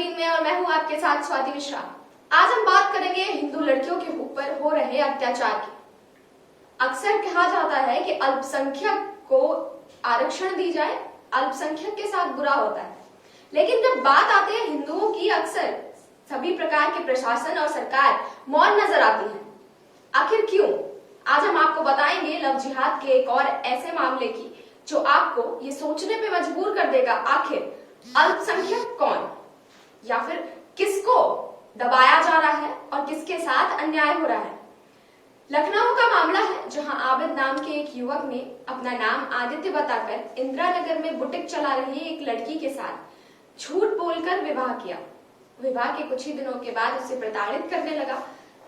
18 में और मैं हूं आपके साथ स्वाति मिश्रा। आज हम बात करेंगे हिंदू लड़कियों के ऊपर हो रहे अत्याचार की। अक्सर कहा जाता है कि अल्पसंख्यक को आरक्षण दी जाए, अल्पसंख्यक के साथ बुरा होता है, लेकिन जब बात आती है हिंदुओं की, अक्सर सभी प्रकार के प्रशासन और सरकार मौन नजर आती है। आखिर क्यों? आज हम आपको बताएंगे लव जिहाद के एक और ऐसे मामले की जो आपको ये सोचने पे मजबूर कर देगा, आखिर अल्पसंख्यक कौन या फिर किसको दबाया जा रहा है और किसके साथ अन्याय हो रहा है। लखनऊ का मामला है जहां आबिद नाम के एक युवक ने अपना नाम आदित्य बताकर इंदिरा नगर में बुटीक चला रही एक लड़की के साथ झूठ बोलकर विवाह किया। विवाह के कुछ ही दिनों के बाद उसे प्रताड़ित करने लगा।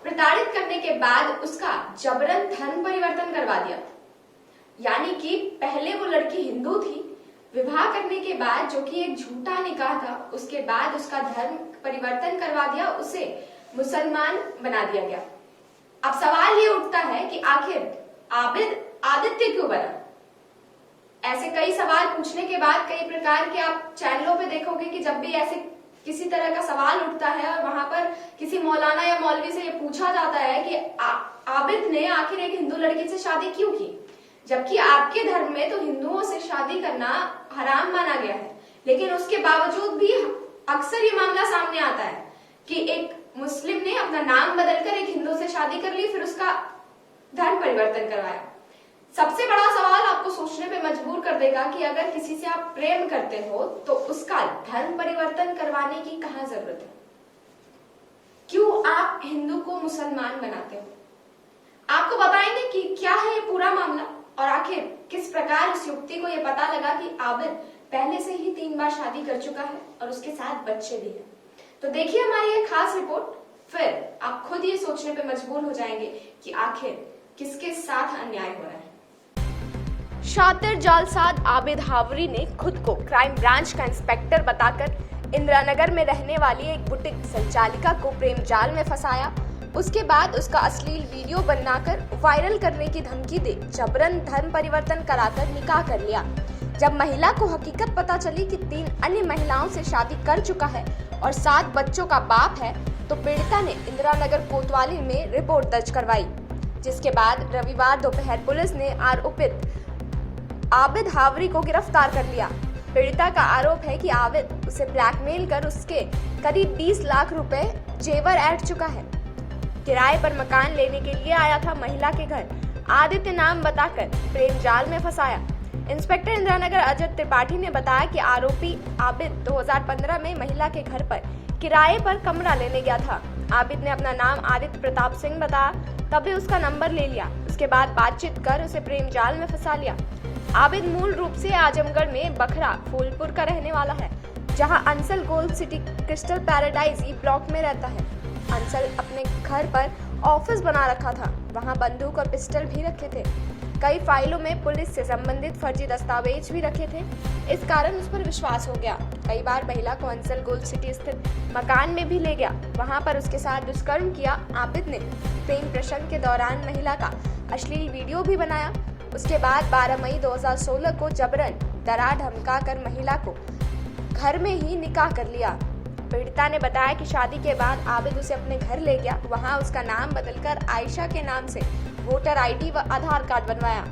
प्रताड़ित करने के बाद उसका जबरन धर्म परिवर्तन करवा दिया। यानी कि पहले वो लड़की हिंदू थी, विवाह करने के बाद जो कि एक झूठा निकाह था, उसके बाद उसका धर्म परिवर्तन करवा दिया, उसे मुसलमान बना दिया गया। अब सवाल ये उठता है कि आखिर आबिद आदित्य क्यों बना? ऐसे कई सवाल पूछने के बाद कई प्रकार के आप चैनलों पे देखोगे कि जब भी ऐसे किसी तरह का सवाल उठता है और वहां पर किसी मौलाना या मौलवी से ये पूछा जाता है कि आबिद ने आखिर एक हिंदू लड़की से शादी क्यों की, जबकि आपके धर्म में तो हिंदुओं से शादी करना हराम माना गया है, लेकिन उसके बावजूद भी अक्सर ये मामला सामने आता है कि एक मुस्लिम ने अपना नाम बदलकर एक हिंदू से शादी कर ली, फिर उसका धर्म परिवर्तन करवाया। सबसे बड़ा सवाल आपको सोचने पे मजबूर कर देगा कि अगर किसी से आप प्रेम करते हो तो उसका धर्म परिवर्तन करवाने की कहां जरूरत है? क्यों आप हिंदू को मुसलमान बनाते हो? आपको बताएंगे कि क्या है ये पूरा मामला और आखिर किस प्रकार उस युवती को यह पता लगा कि आबिद पहले से ही 3 बार शादी कर चुका है और उसके साथ बच्चे भी हैं। तो देखिए हमारी ये खास रिपोर्ट, फिर आप खुद ये सोचने पे मजबूर हो जाएंगे कि आखिर किसके साथ अन्याय हो रहा है। शातिर जालसाज आबिद हावरी ने खुद को क्राइम ब्रांच का इंस्पेक्टर बताकर इंदिरा नगर में रहने वाली एक बुटीक संचालिका को प्रेम जाल में फंसाया। उसके बाद उसका अश्लील वीडियो बनाकर वायरल करने की धमकी दे जबरन धर्म परिवर्तन कराकर निकाह कर लिया। जब महिला को हकीकत पता चली कि 3 अन्य महिलाओं से शादी कर चुका है और 7 बच्चों का बाप है, तो पीड़िता ने इंदिरा नगर कोतवाली में रिपोर्ट दर्ज करवाई, जिसके बाद रविवार दोपहर पुलिस ने आरोपित आबिद हावरी को गिरफ्तार कर लिया। पीड़िता का आरोप है कि आबिद उसे ब्लैकमेल कर उसके करीब 20 लाख रुपए जेवर ऐंठ चुका है। किराए पर मकान लेने के लिए आया था महिला के घर, आदित्य नाम बताकर प्रेम जाल में फंसाया। इंस्पेक्टर इंदिरा नगर अजय त्रिपाठी ने बताया कि आरोपी आबिद 2015 में महिला के घर पर किराए पर कमरा लेने गया था। आबिद ने अपना नाम आदित्य प्रताप सिंह बताया, तभी उसका नंबर ले लिया। उसके बाद बातचीत कर उसे प्रेम जाल में फंसा लिया। आबिद मूल रूप से आजमगढ़ में बखरा फूलपुर का रहने वाला है, जहां Ansal gold city crystal paradise E block में रहता है। अंसल अपने घर पर ऑफिस बना रखा था, वहां बंदूक और पिस्टल भी रखे थे। कई फाइलों में पुलिस से संबंधित फर्जी दस्तावेज भी रखे थे। इस कारण उस पर विश्वास हो गया। कई बार महिला को अंसल गोल्ड सिटी स्थित मकान में भी ले गया, वहां पर उसके साथ दुष्कर्म किया। आबिद ने प्रेम प्रसंग के दौरान महिला का अश्लील वीडियो भी बनाया। उसके बाद 12 मई 2016 को जबरन डरा धमका कर महिला को घर में ही निकाह कर लिया। पीड़िता ने बताया कि शादी के बाद आबिद उसे अपने घर ले गया, वहां उसका नाम बदलकर आयशा के नाम से वोटर आईडी व आधार कार्ड बनवाया।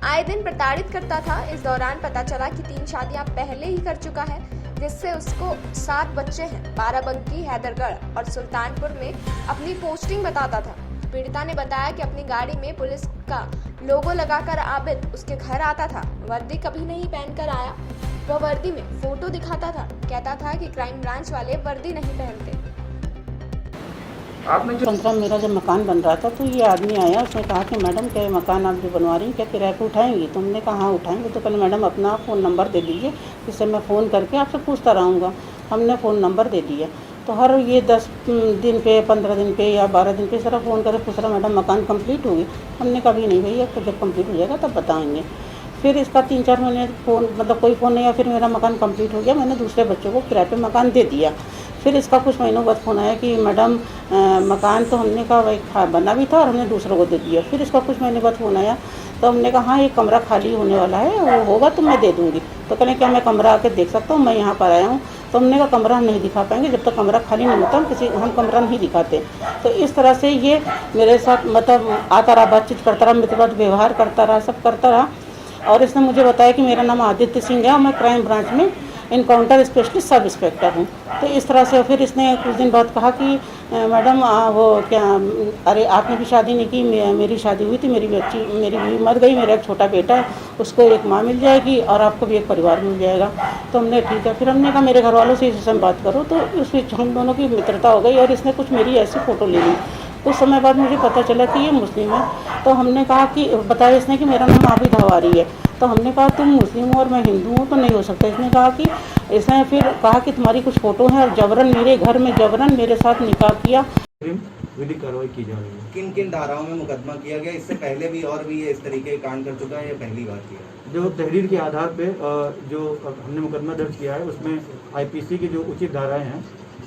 आए दिन प्रताड़ित करता था। इस दौरान पता चला कि 3 शादियां पहले ही कर चुका है, जिससे उसको 7 बच्चे हैं। बाराबंकी, हैदरगढ़ और सुल्तानपुर में अपनी पोस्टिंग बताता था। पीड़िता ने बताया कि अपनी गाड़ी में पुलिस का लोगो लगाकर आबिद उसके घर आता था। वर्दी कभी नहीं पहनकर आया, वह वर्दी में फोटो दिखाता था। कहता था कि क्राइम ब्रांच वाले वर्दी नहीं पहनते। आपने जो 15 मेरा जब मकान बन रहा था तो ये आदमी आया, उसने कहा कि मैडम क्या मकान आप जो बनवा रही हैं क्या किराए पे उठाएंगी? तो हमने कहा हाँ उठाएंगे। तो पहले मैडम अपना फ़ोन नंबर दे दीजिए, जिससे मैं फ़ोन करके आपसे पूछता रहूँगा। हमने फ़ोन नंबर दे दिया। तो हर ये 10 दिन पे, 15 दिन पे या 12 दिन पे इस तरह फ़ोन करके पूछ रहा मैडम मकान कंप्लीट होगी? हमने कभी नहीं भैया, तो जब कंप्लीट हो जाएगा तब बताएंगे। फिर इसका 3-4 महीने फ़ोन मतलब कोई फ़ोन नहीं आया। फिर मेरा मकान कंप्लीट हो गया, मैंने दूसरे बच्चों को किराए पे मकान दे दिया। फिर इसका कुछ महीनों बाद फ़ोन आया कि मैडम मकान तो हमने कहा भाई बना भी था और हमने दूसरों को दे दिया। फिर इसका कुछ महीने बाद फ़ोन आया तो हमने कहा हाँ ये कमरा खाली होने वाला है, वो होगा तो मैं दे दूँगी। तो कहने क्या मैं कमरा आके देख सकता हूँ? मैं यहाँ पर आया हूँ। तो हमने कहा कमरा हम नहीं दिखा पाएंगे, जब तक कमरा खाली नहीं होता हम कमरा नहीं दिखाते। तो इस तरह से ये मेरे साथ मतलब आता रहा, बातचीत करता रहा, मेरे साथ व्यवहार करता रहा, सब करता रहा। और इसने मुझे बताया कि मेरा नाम आदित्य सिंह है और मैं क्राइम ब्रांच में इनकाउंटर स्पेशलिस्ट सब इंस्पेक्टर हूँ। तो इस तरह से फिर इसने कुछ दिन बाद कहा कि मैडम वो क्या, अरे आपने भी शादी नहीं की, मेरी शादी हुई थी, मेरी बीवी मर गई, मेरा एक छोटा बेटा है, उसको एक माँ मिल जाएगी और आपको भी एक परिवार मिल जाएगा। तो हमने ठीक है, फिर हमने कहा मेरे घर वालों से इस विषय में बात करो। तो उस बीच हम दोनों की मित्रता हो गई और इसने कुछ मेरी ऐसी फ़ोटो ले ली। कुछ समय बाद मुझे पता चला कि ये मुस्लिम है। तो हमने कहा कि बताया इसने कि मेरा नाम आबिद हवारी है। तो हमने कहा तुम मुस्लिम हो और मैं हिंदू हूँ तो नहीं हो सकता। इसने कहा कि इसने फिर कहा कि तुम्हारी कुछ फ़ोटो हैं और जबरन मेरे घर में जबरन मेरे साथ निकाह किया। विधिक कार्रवाई की जा रही है। किन किन धाराओं में मुकदमा किया गया? इससे पहले भी और भी इस तरीके के कांड कर चुका है या पहली बार किया? जो तहरीर के आधार पे जो हमने मुकदमा दर्ज किया है उसमें आईपीसी की जो उचित धाराएं हैं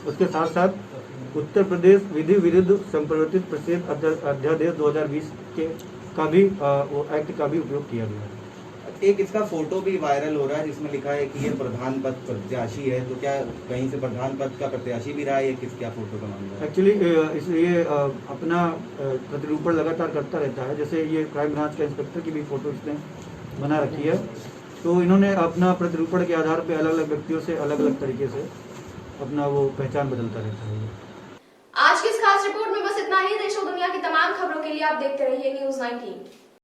उसके साथ साथ उत्तर प्रदेश विधि विरुद्ध संप्रवर्तित प्रसिद्ध अध्यादेश 2020 के का भी वो एक्ट का भी उपयोग किया गया है। एक इसका फोटो भी वायरल हो रहा है जिसमें लिखा है कि ये प्रधान पद प्रत्याशी है, तो क्या कहीं से प्रधान पद का प्रत्याशी भी रहा है या किस क्या फोटो का मामला है? एक्चुअली इसलिए अपना प्रतिरूपण लगातार करता रहता है। जैसे ये क्राइम ब्रांच के इंस्पेक्टर की भी फोटो इसने बना रखी है। तो इन्होंने अपना प्रतिरूपण के आधार पर अलग अलग व्यक्तियों से अलग अलग तरीके से अपना वो पहचान बदलता रहता है। आज की इस खास रिपोर्ट में बस इतना ही। देश और दुनिया की तमाम खबरों के लिए आप देखते रहिए News 19।